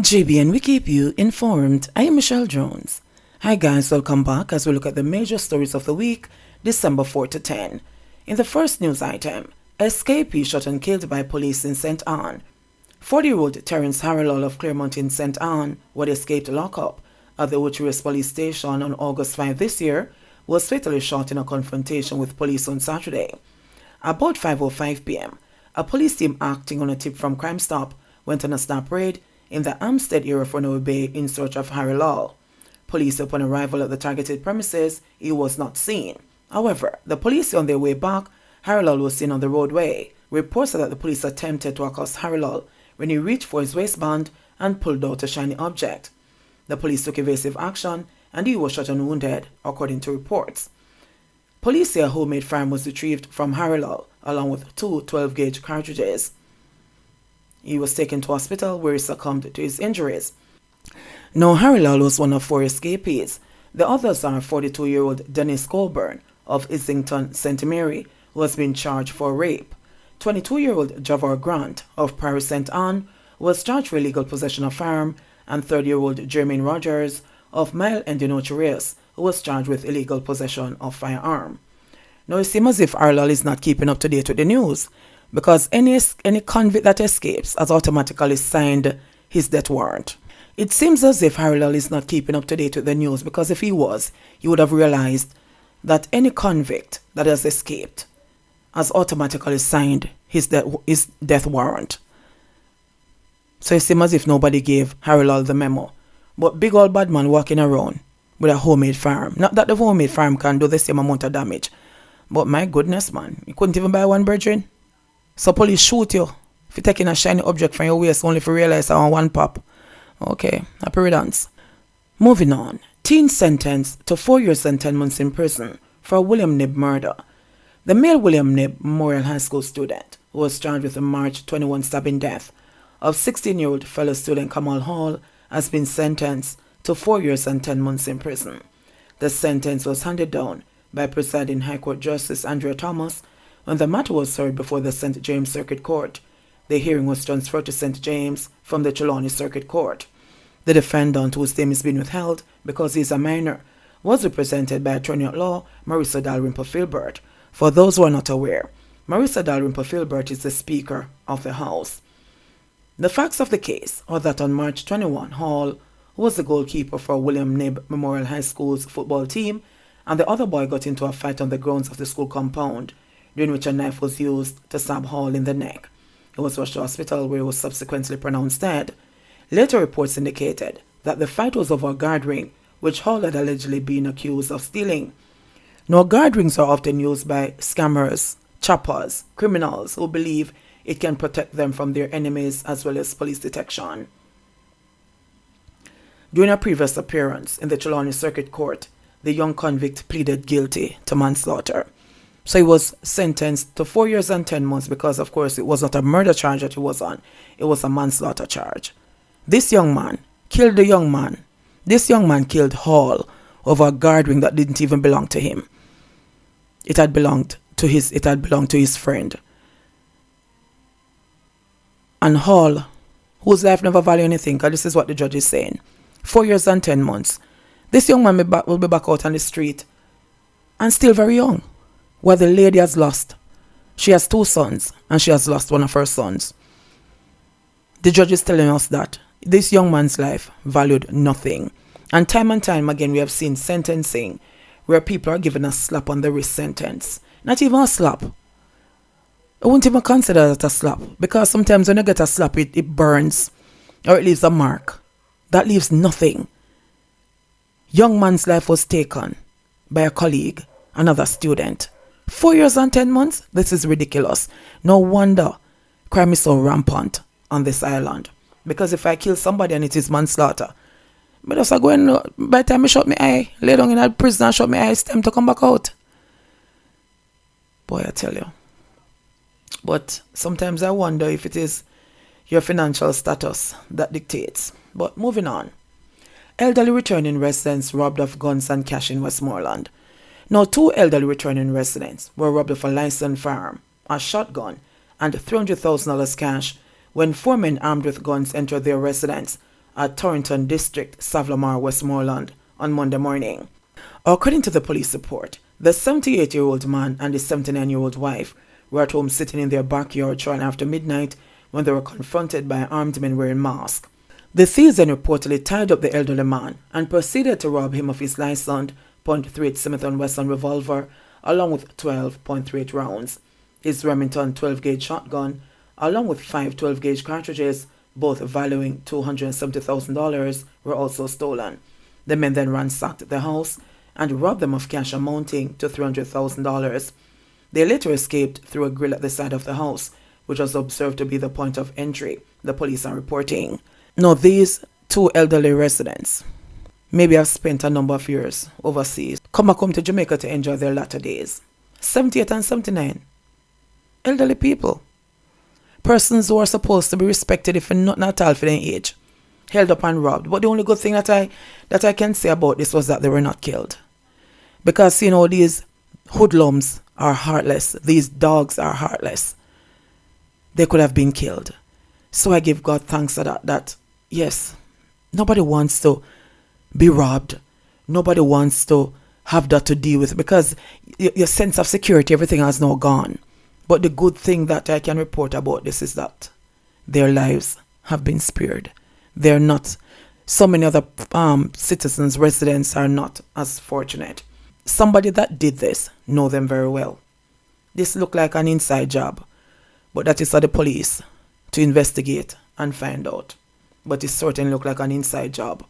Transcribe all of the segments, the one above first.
At JBN, we keep you informed. I am Michelle Jones. Hi guys, welcome back as we look at the major stories of the week, December 4 to 10. In the first news item, escapee shot and killed by police in St. Anne. 40-year-old Terence Harrell of Claremont in St. Anne, who had escaped lockup at the Ochiris police station on August 5 this year, was fatally shot in a confrontation with police on Saturday. About 5:05 p.m., a police team acting on a tip from Crime Stop went on a snap raid in the Amstead area of Runaway Bay in search of Harrell. Police, upon arrival at the targeted premises, he was not seen. However, the police on their way back, Harrell was seen on the roadway. Reports said that the police attempted to accost Harrell when he reached for his waistband and pulled out a shiny object. The police took evasive action and he was shot and wounded, according to reports. Police say a homemade firearm was retrieved from Harrell, along with two 12-gauge cartridges. He was taken to hospital where he succumbed to his injuries. Now, Harrell was one of 4 escapees. The others are 42-year-old Dennis Colburn of Islington St. Mary, who has been charged for rape. 22-year-old Javar Grant of Paris St. Anne was charged for illegal possession of firearm, and 30-year-old Jermaine Rogers of Mile End in Ochiris, who was charged with illegal possession of firearm. Now, it seems as if Harrell is not keeping up to date with the news, because any convict that escapes has automatically signed his death warrant. It seems as if Harrell is not keeping up to date with the news, because if he was, he would have realized that any convict that has escaped has automatically signed his death warrant. So it seems as if nobody gave Harrell the memo. But big old bad man walking around with a homemade firearm. Not that the homemade firearm can do the same amount of damage, but my goodness, man, you couldn't even buy one, brethren. So police shoot you if you're taking a shiny object from your waist only if you realize I want one pop. Okay, happy riddance. Moving on. Teen sentenced to 4 years and 10 months in prison for a William Knibb murder. The male William Knibb Memorial High School student who was charged with the March 21 stabbing death of 16-year-old fellow student Kamal Hall has been sentenced to 4 years and 10 months in prison. The sentence was handed down by presiding High Court Justice Andrea Thomas when the matter was heard before the St. James Circuit Court. The hearing was transferred to St. James from the Trelawney Circuit Court. The defendant, whose name is being withheld because he is a minor, was represented by attorney at law Marissa Dalrymple-Filbert. For those who are not aware, Marissa Dalrymple-Filbert is the Speaker of the House. The facts of the case are that on March 21, Hall, who was the goalkeeper for William Knibb Memorial High School's football team, and the other boy got into a fight on the grounds of the school compound, during which a knife was used to stab Hall in the neck. He was rushed to hospital where he was subsequently pronounced dead. Later reports indicated that the fight was over a guard ring, which Hall had allegedly been accused of stealing. Now, guard rings are often used by scammers, choppers, criminals who believe it can protect them from their enemies as well as police detection. During a previous appearance in the Trelawney Circuit Court, the young convict pleaded guilty to manslaughter. So he was sentenced to 4 years and 10 months because, of course, it was not a murder charge that he was on. It was a manslaughter charge. This young man killed the young man. This young man killed Hall over a guard ring that didn't even belong to him. It had belonged to his friend. And Hall, whose life never valued anything, because this is what the judge is saying, 4 years and 10 months. This young man will be back out on the street and still very young. Where the lady has lost. She has 2 sons and she has lost one of her sons. The judge is telling us that this young man's life valued nothing. And time again we have seen sentencing where people are given a slap on the wrist sentence. Not even a slap. I wouldn't even consider that a slap, because sometimes when you get a slap it burns or it leaves a mark. That leaves nothing. Young man's life was taken by a colleague, another student. 4 years and 10 months? This is ridiculous. No wonder crime is so rampant on this island. Because if I kill somebody and it is manslaughter, but just I go in, by the time I shut my eye, lay down in a prison and shut my eye, it's time to come back out. Boy, I tell you. But sometimes I wonder if it is your financial status that dictates. But moving on. Elderly returning residents robbed of guns and cash in Westmoreland. Now, 2 elderly returning residents were robbed of a licensed firearm, a shotgun, and $300,000 cash when 4 men armed with guns entered their residence at Torrington District, Savlamar, Westmoreland, on Monday morning. According to the police report, the 78-year-old man and his 79-year-old wife were at home sitting in their backyard shortly after midnight when they were confronted by armed men wearing masks. The thieves then reportedly tied up the elderly man and proceeded to rob him of his licensed .38 Smith & Wesson revolver along with 12.38 rounds, his Remington 12-gauge shotgun, along with 5 12-gauge cartridges, both valuing $270,000, were also stolen. The men then ransacked the house and robbed them of cash amounting to $300,000. They later escaped through a grill at the side of the house, which was observed to be the point of entry, the police are reporting. Now, these two elderly residents maybe have spent a number of years overseas, come back home to Jamaica to enjoy their latter days. 78 and 79. Elderly people. Persons who are supposed to be respected if not at all for their age. Held up and robbed. But the only good thing that I can say about this was that they were not killed. Because, these hoodlums are heartless. These dogs are heartless. They could have been killed. So I give God thanks for that yes, nobody wants to be robbed. Nobody wants to have that to deal with, because your sense of security, everything has now gone. But the good thing that I can report about this is that their lives have been spared. They're not, so many other citizens, residents are not as fortunate. Somebody that did this know them very well. This looked like an inside job, but that is for the police to investigate and find out. But it certainly looked like an inside job.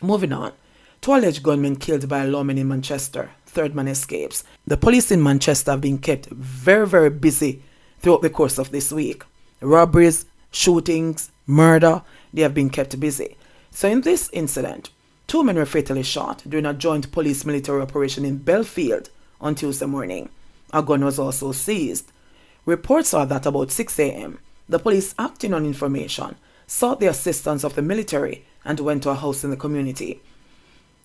Moving on. 2 alleged gunmen killed by a lawman in Manchester. Third man escapes. The police in Manchester have been kept very, very busy throughout the course of this week. Robberies, shootings, murder, they have been kept busy. So in this incident, 2 men were fatally shot during a joint police-military operation in Belfield on Tuesday morning. A gun was also seized. Reports are that about 6 a.m., the police, acting on information, sought the assistance of the military and went to a house in the community.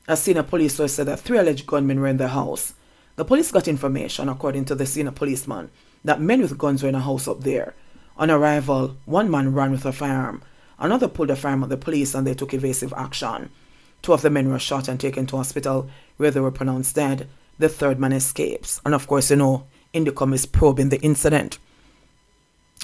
A senior police source said that 3 alleged gunmen were in the house. The police got information, according to the senior policeman, that men with guns were in a house up there. On arrival, 1 man ran with a firearm. Another pulled a firearm at the police and they took evasive action. 2 of the men were shot and taken to hospital where they were pronounced dead. The 3rd man escapes. And of course, Indicom is probing the incident.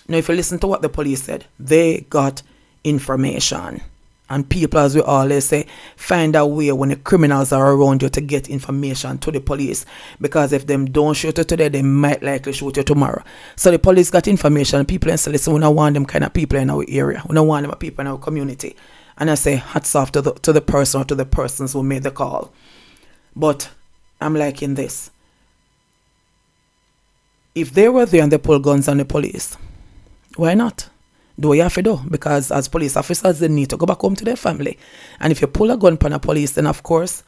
Now, if you listen to what the police said, they got information. And people, as we always say, find a way when the criminals are around you to get information to the police. Because if them don't shoot you today, they might likely shoot you tomorrow. So the police got information, and people say, listen, we don't want them kind of people in our area. We don't want them people in our community. And I say, hats off to the person or to the persons who made the call. But I'm liking this. If they were there and they pulled guns on the police, why not? Do what you have to do, because as police officers, they need to go back home to their family. And if you pull a gun upon a police, then of course,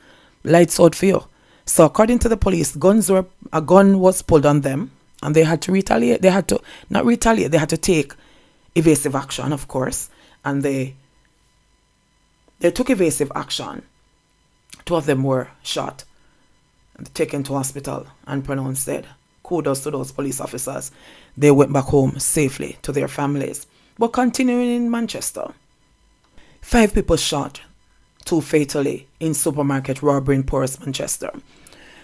lights out for you. So according to the police, a gun was pulled on them, and they had to retaliate. They had to take evasive action, of course. And they took evasive action. 2 of them were shot and taken to hospital and pronounced dead. Kudos to those police officers. They went back home safely to their families. But continuing in Manchester, 5 people shot, 2 fatally, in supermarket robbery in Porus, Manchester.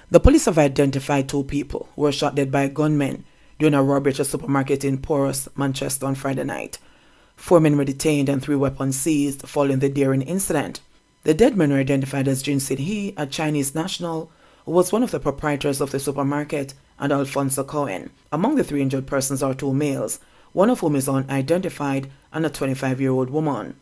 The police have identified 2 people who were shot dead by gunmen during a robbery at a supermarket in Porus, Manchester on Friday night. 4 men were detained and 3 weapons seized following the daring incident. The dead men were identified as Jin Sin Hee, a Chinese national, who was one of the proprietors of the supermarket, and Alfonso Cohen. Among the 3 injured persons are 2 males, one of whom is unidentified, and a 25-year-old woman.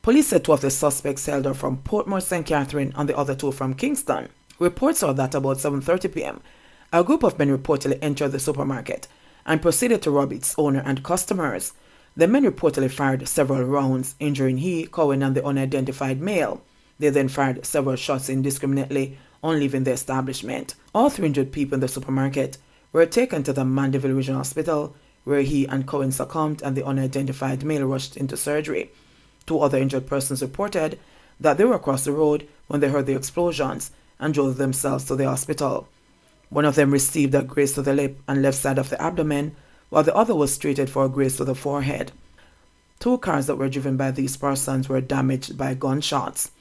Police said 2 of the suspects hailed are from Portmore, St. Catherine, and the other 2 from Kingston. Reports are that about 7:30 p.m., a group of men reportedly entered the supermarket and proceeded to rob its owner and customers. The men reportedly fired several rounds, injuring Hee, Cohen, and the unidentified male. They then fired several shots indiscriminately on leaving the establishment. All 3 injured people in the supermarket were taken to the Mandeville Regional Hospital, where Hee and Cohen succumbed and the unidentified male rushed into surgery. 2 other injured persons reported that they were across the road when they heard the explosions and drove themselves to the hospital. One of them received a graze to the lip and left side of the abdomen, while the other was treated for a graze to the forehead. 2 cars that were driven by these persons were damaged by gunshots.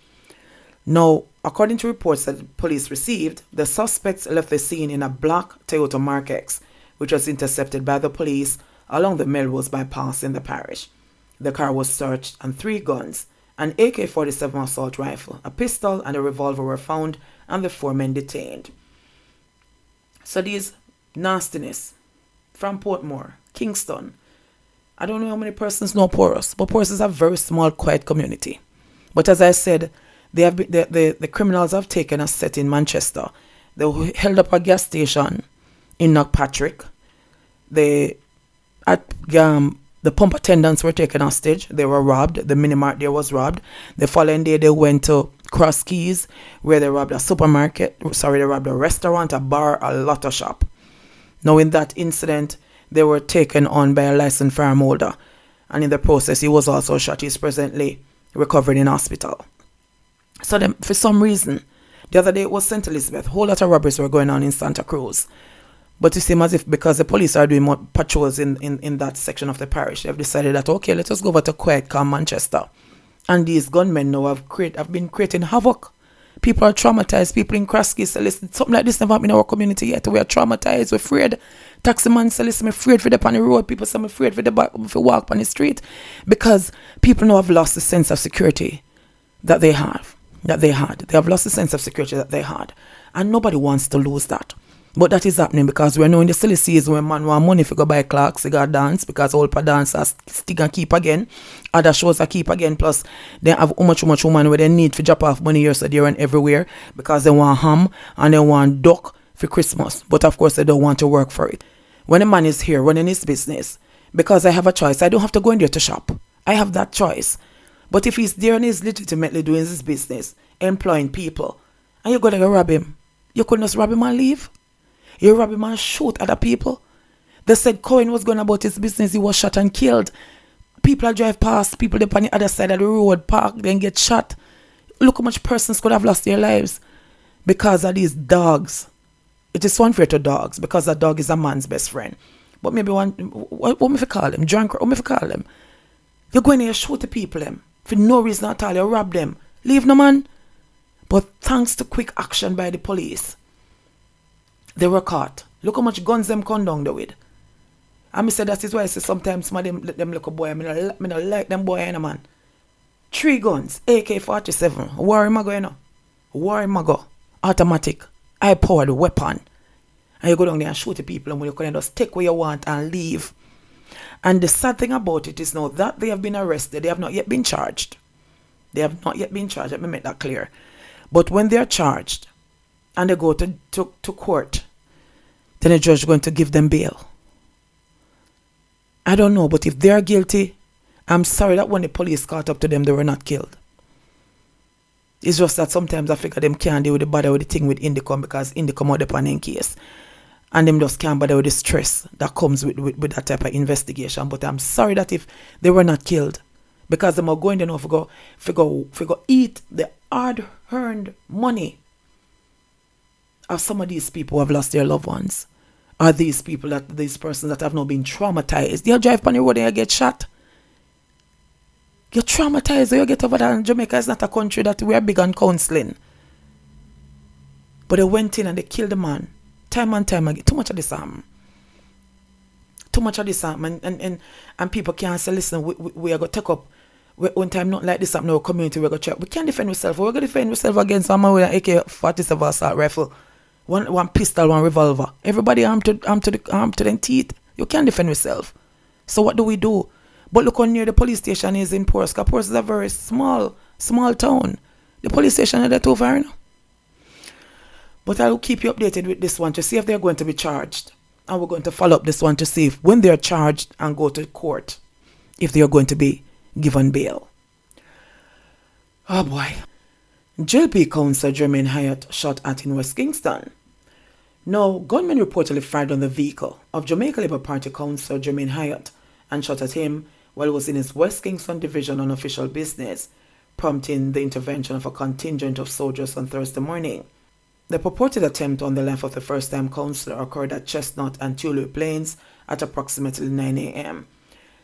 Now, according to reports that police received, the suspects left the scene in a black Toyota Mark X, which was intercepted by the police along the Melrose bypass in the parish. The car was searched and 3 guns, an AK-47 assault rifle, a pistol and a revolver were found and the 4 men detained. So these nastiness from Portmore, Kingston. I don't know how many persons know Porus, but Porus is a very small, quiet community. But as I said, the criminals have taken a set in Manchester. They held up a gas station in Knockpatrick. The pump attendants were taken hostage. They were robbed. The mini-mart there was robbed. The following day, they went to Cross Keys, where they robbed a supermarket. They robbed a restaurant, a bar, a lotto shop. Now, in that incident, they were taken on by a licensed firearm holder. And in the process, he was also shot. He's presently recovering in hospital. So then, for some reason, the other day it was St. Elizabeth. A whole lot of robberies were going on in Santa Cruz. But it seems as if because the police are doing more patrols in that section of the parish, they've decided that, okay, let us go over to quiet, calm Manchester. And these gunmen now have been creating havoc. People are traumatized. People in Kraski say, listen, something like this never happened in our community yet. We are traumatized. We're afraid. Taxi man say, listen, I'm afraid for the on the road. People say, I'm afraid for the walk on the street. Because people now have lost the sense of security that they have. They have lost the sense of security that they had. And nobody wants to lose that. But that is happening because we're now in the silly season when man want money if you go buy clocks, you got dance, because all per dancers stick and keep again. Other shows are keep again. Plus, they have how much woman where they need to drop off money here so they run everywhere because they want ham and they want duck for Christmas. But of course, they don't want to work for it. When a man is here running his business, because I have a choice, I don't have to go in there to shop. I have that choice. But if he's there and he's legitimately doing his business, employing people, and you're going to rob him, you couldn't just rob him and leave? You rob him and shoot other people? They said Cohen was going about his business, he was shot and killed. People drive past, people up on the other side of the road, park, then get shot. Look how much persons could have lost their lives because of these dogs. It is unfair to dogs because a dog is a man's best friend. But maybe what if you call him? Drunk, what if you call him? You're going there shoot the people them for no reason at all. You rob them. Leave no man. But thanks to quick action by the police, they were caught. Look how much guns them come down there with. And I said that is why I say sometimes some of them let them look a boy. I don't like them boy any man. 3 guns, AK-47, Warri Mago, you know. Warri Mago, automatic, high-powered weapon. And you go down there and shoot the people and when you can just take what you want and leave. And the sad thing about it is now that they have been arrested, they have not yet been charged. Let me make that clear. But when they are charged and they go to court, then the judge is going to give them bail. I don't know, but if they are guilty, I'm sorry that when the police caught up to them, they were not killed. It's just that sometimes I figure them can't deal with the bother with the thing with Indicom because Indicom out upon in case. And them just can't bother with the stress that comes with that type of investigation. But I'm sorry that if they were not killed, because them are going there now to eat the hard-earned money of some of these people who have lost their loved ones. Are these persons that have not been traumatized? They'll drive on the road and you get shot. You're traumatized or you get over there. And Jamaica is not a country that we are big on counseling. But they went in and they killed the man. Time and time again. Too much of this and people can't say, listen, we are going to take up one time not like this up in our community, we're going to try. We can't defend ourselves. We're going to defend ourselves against someone with an AK-47 assault rifle. One pistol, one revolver. Everybody armed to their teeth. You can't defend yourself. So what do we do? But look how near the police station is in Porus. Because Porus is a very small town. The police station is that over now. But I'll keep you updated with this one to see if they're going to be charged. And we're going to follow up this one to see if when they're charged and go to court, if they are going to be given bail. Oh boy. JLP Councillor Jermaine Hyatt shot at in West Kingston. Now, gunmen reportedly fired on the vehicle of Jamaica Labour Party Councillor Jermaine Hyatt and shot at him while he was in his West Kingston division on official business, prompting the intervention of a contingent of soldiers on Thursday morning. The purported attempt on the life of the first-time councillor occurred at Chestnut and Tulip Lanes at approximately 9 a.m.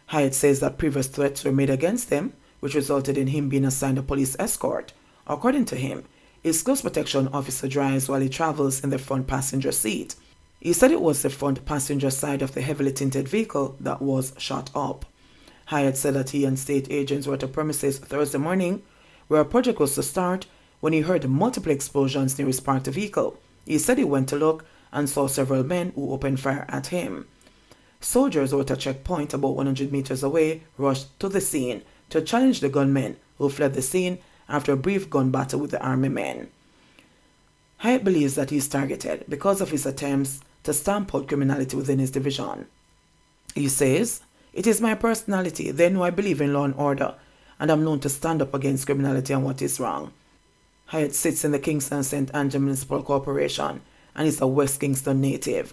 Hyatt says that previous threats were made against him, which resulted in him being assigned a police escort. According to him, his close protection officer drives while he travels in the front passenger seat. He said it was the front passenger side of the heavily tinted vehicle that was shot up. Hyatt said that he and state agents were at a premises Thursday morning where a project was to start when he heard multiple explosions near his parked vehicle. He said he went to look and saw several men who opened fire at him. Soldiers who were at a checkpoint about 100 meters away rushed to the scene to challenge the gunmen who fled the scene after a brief gun battle with the army men. Hyatt believes that he is targeted because of his attempts to stamp out criminality within his division. He says, "It is my personality, they know I believe in law and order, and I'm known to stand up against criminality and what is wrong." Hyatt sits in the Kingston St. Angela Municipal Corporation and is a West Kingston native.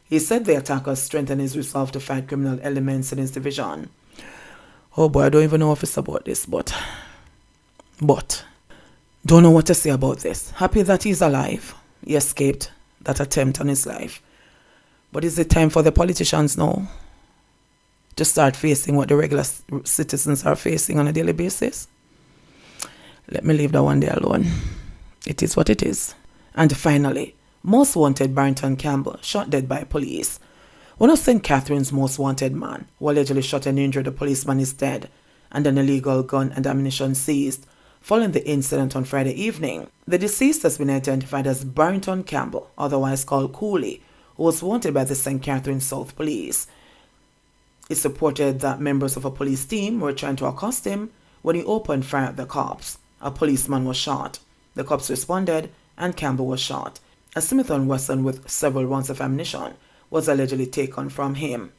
He said the attackers strengthened his resolve to fight criminal elements in his division. Oh boy, I don't even know if it's about this, but don't know what to say about this. Happy that he's alive. He escaped that attempt on his life. But is it time for the politicians now to start facing what the regular citizens are facing on a daily basis? Let me leave that one there alone. It is what it is. And finally, most wanted Barrington Campbell shot dead by police. One of St. Catherine's most wanted man, who allegedly shot and injured a policeman, is dead, and an illegal gun and ammunition seized following the incident on Friday evening. The deceased has been identified as Barrington Campbell, otherwise called Cooley, who was wanted by the St. Catherine South Police. It's reported that members of a police team were trying to accost him when he opened fire at the cops. A policeman was shot. The cops responded, and Campbell was shot. A Smith & Wesson with several rounds of ammunition was allegedly taken from him.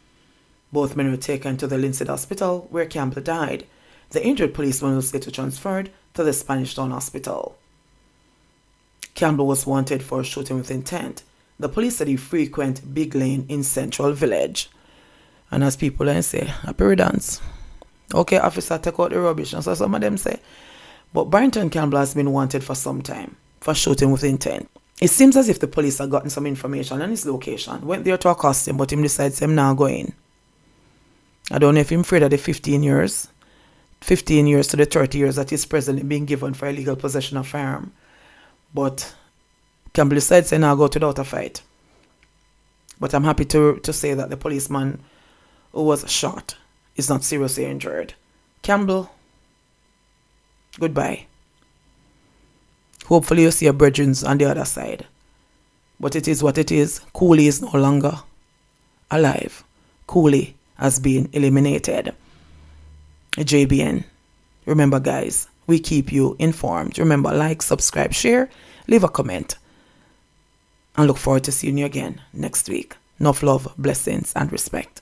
Both men were taken to the Linstead Hospital, where Campbell died. The injured policeman was later transferred to the Spanish Town Hospital. Campbell was wanted for shooting with intent. The police said he frequented Big Lane in Central Village. And as people then say, happy riddance. Okay, officer, take out the rubbish. That's what some of them say. But Barrington Campbell has been wanted for some time for shooting with intent. It seems as if the police had gotten some information on his location, went there to accost him, but him decides him now going. I don't know if him afraid of the 15 years to the 30 years that he's presently being given for illegal possession of firearm. But Campbell decides to now go to the outer fight. But I'm happy to say that the policeman who was shot is not seriously injured. Campbell, goodbye. Hopefully you see your brethren on the other side. But it is what it is. Cooley is no longer alive. Cooley has been eliminated. JBN. Remember guys, we keep you informed. Remember, like, subscribe, share, leave a comment. And look forward to seeing you again next week. Enough love, blessings, and respect.